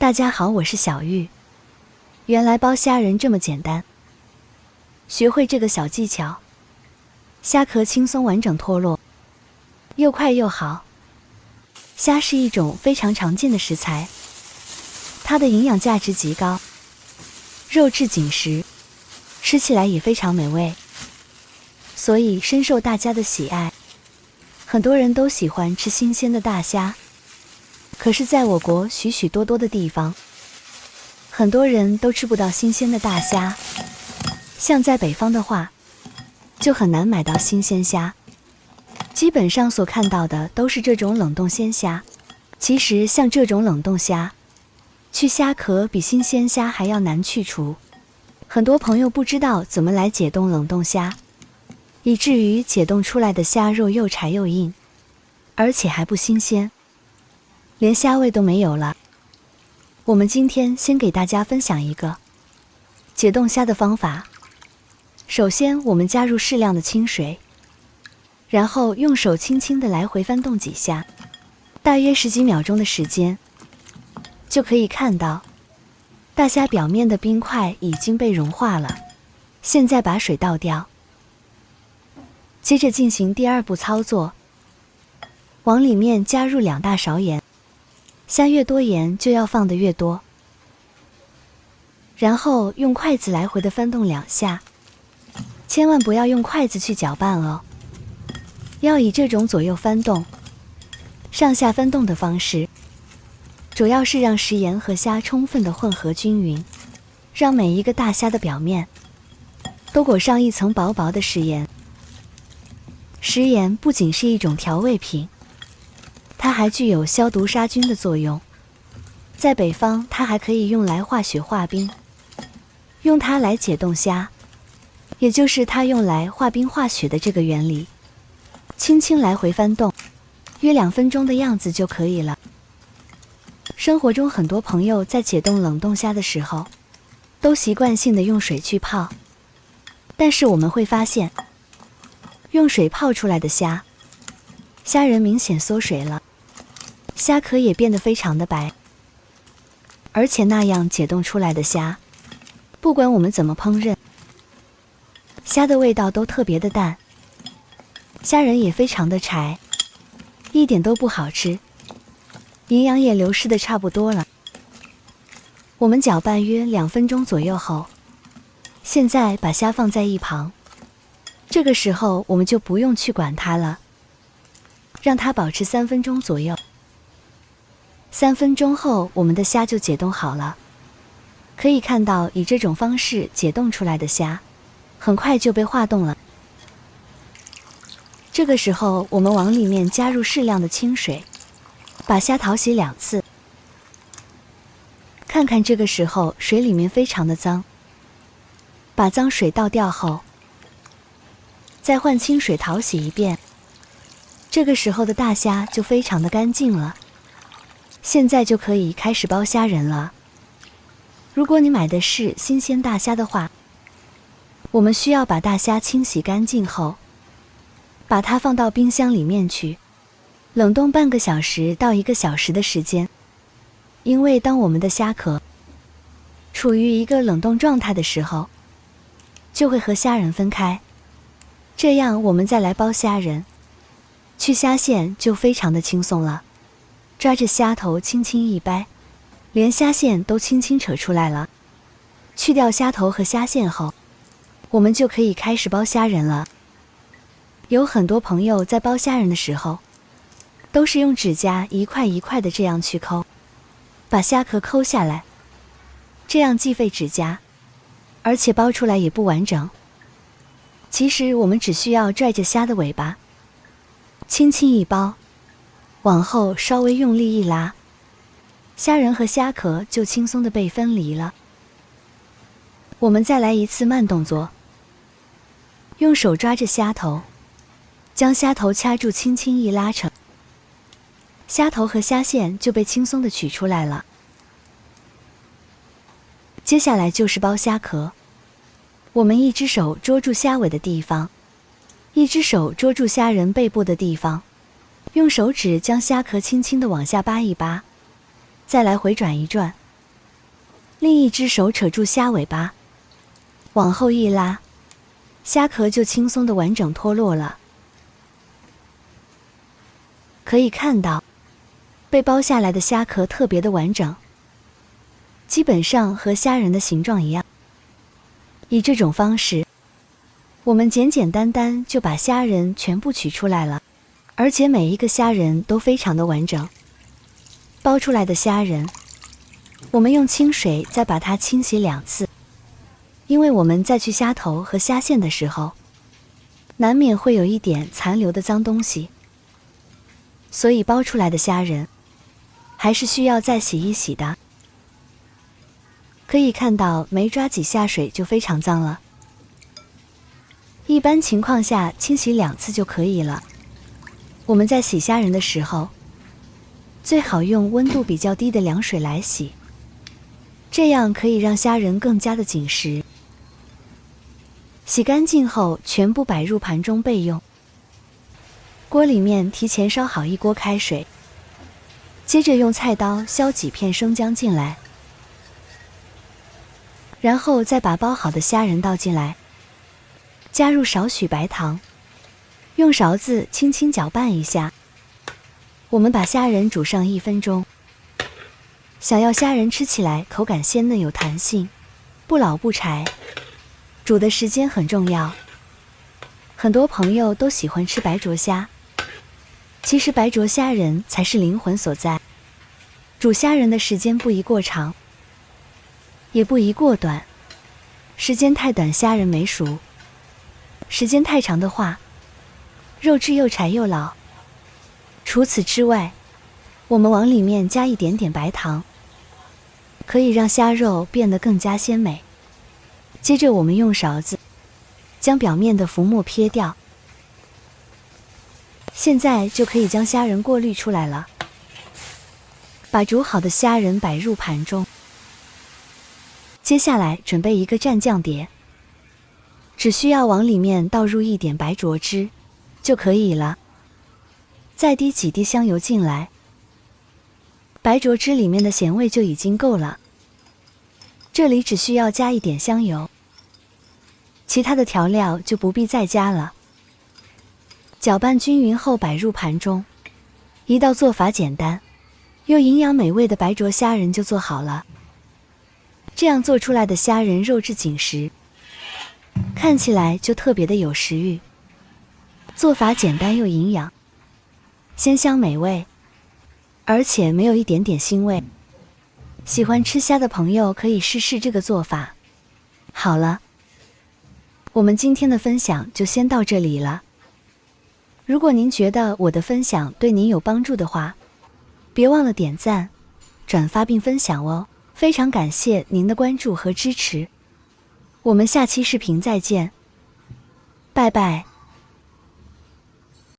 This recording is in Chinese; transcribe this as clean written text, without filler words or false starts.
大家好，我是小玉。原来剥虾仁这么简单，学会这个小技巧，虾壳轻松完整脱落，又快又好。虾是一种非常常见的食材，它的营养价值极高，肉质紧实，吃起来也非常美味，所以深受大家的喜爱。很多人都喜欢吃新鲜的大虾，可是在我国许许多多的地方，很多人都吃不到新鲜的大虾。像在北方的话，就很难买到新鲜虾，基本上所看到的都是这种冷冻鲜虾。其实像这种冷冻虾，去虾壳比新鲜虾还要难去除。很多朋友不知道怎么来解冻冷冻虾，以至于解冻出来的虾肉又柴又硬，而且还不新鲜，连虾味都没有了。我们今天先给大家分享一个解冻虾的方法。首先我们加入适量的清水，然后用手轻轻地来回翻动几下，大约10几秒钟的时间，就可以看到大虾表面的冰块已经被融化了。现在把水倒掉，接着进行第二步操作，往里面加入2大勺盐，虾越多盐就要放得越多，然后用筷子来回的翻动2下，千万不要用筷子去搅拌哦，要以这种左右翻动、上下翻动的方式，主要是让食盐和虾充分的混合均匀，让每一个大虾的表面都裹上一层薄薄的食盐。食盐不仅是一种调味品，它还具有消毒杀菌的作用。在北方，它还可以用来化雪化冰，用它来解冻虾，也就是它用来化冰化雪的这个原理。轻轻来回翻动，约2分钟的样子就可以了。生活中很多朋友在解冻冷冻虾的时候，都习惯性的用水去泡，但是我们会发现，用水泡出来的虾仁明显缩水了，虾壳也变得非常的白，而且那样解冻出来的虾，不管我们怎么烹饪，虾的味道都特别的淡，虾仁也非常的柴，一点都不好吃，营养也流失的差不多了。我们搅拌约2分钟左右后，现在把虾放在一旁，这个时候我们就不用去管它了，让它保持3分钟左右。3分钟后，我们的虾就解冻好了。可以看到，以这种方式解冻出来的虾，很快就被化冻了。这个时候，我们往里面加入适量的清水，把虾淘洗2次。看看这个时候水里面非常的脏，把脏水倒掉后，再换清水淘洗一遍。这个时候的大虾就非常的干净了。现在就可以开始剥虾仁了。如果你买的是新鲜大虾的话，我们需要把大虾清洗干净后，把它放到冰箱里面去，冷冻半个小时到1个小时的时间。因为当我们的虾壳处于一个冷冻状态的时候，就会和虾仁分开，这样我们再来剥虾仁，去虾线就非常的轻松了。抓着虾头轻轻一掰，连虾线都轻轻扯出来了。去掉虾头和虾线后，我们就可以开始剥虾仁了。有很多朋友在剥虾仁的时候，都是用指甲一块一块的这样去抠，把虾壳抠下来，这样既费指甲，而且剥出来也不完整。其实我们只需要拽着虾的尾巴，轻轻一剥，往后稍微用力一拉，虾仁和虾壳就轻松的被分离了。我们再来一次慢动作，用手抓着虾头，将虾头掐住，轻轻一拉扯，虾头和虾线就被轻松的取出来了。接下来就是剥虾壳，我们一只手捉住虾尾的地方，一只手捉住虾仁背部的地方，用手指将虾壳轻轻地往下扒一扒，再来回转一转，另一只手扯住虾尾巴，往后一拉，虾壳就轻松地完整脱落了。可以看到，被剥下来的虾壳特别的完整，基本上和虾仁的形状一样。以这种方式，我们简简单单就把虾仁全部取出来了，而且每一个虾仁都非常的完整。剥出来的虾仁，我们用清水再把它清洗2次，因为我们在去虾头和虾线的时候，难免会有一点残留的脏东西，所以剥出来的虾仁还是需要再洗一洗的。可以看到没抓几下水就非常脏了，一般情况下清洗2次就可以了。我们在洗虾仁的时候，最好用温度比较低的凉水来洗，这样可以让虾仁更加的紧实。洗干净后全部摆入盘中备用。锅里面提前烧好1锅开水，接着用菜刀削几片生姜进来，然后再把剥好的虾仁倒进来，加入少许白糖，用勺子轻轻搅拌一下。我们把虾仁煮上1分钟。想要虾仁吃起来口感鲜嫩有弹性，不老不柴，煮的时间很重要。很多朋友都喜欢吃白灼虾，其实白灼虾仁才是灵魂所在。煮虾仁的时间不宜过长，也不宜过短。时间太短，虾仁没熟；时间太长的话，肉质又柴又老。除此之外，我们往里面加一点点白糖，可以让虾肉变得更加鲜美。接着我们用勺子将表面的浮沫撇掉，现在就可以将虾仁过滤出来了。把煮好的虾仁摆入盘中，接下来准备一个蘸酱碟，只需要往里面倒入一点白灼汁就可以了，再滴几滴香油进来，白灼汁里面的咸味就已经够了。这里只需要加一点香油，其他的调料就不必再加了。搅拌均匀后摆入盘中，一道做法简单又营养美味的白灼虾仁就做好了。这样做出来的虾仁肉质紧实，看起来就特别的有食欲。做法简单又营养，鲜香美味，而且没有一点点腥味。喜欢吃虾的朋友可以试试这个做法。好了，我们今天的分享就先到这里了。如果您觉得我的分享对您有帮助的话，别忘了点赞、转发并分享哦。非常感谢您的关注和支持，我们下期视频再见，拜拜。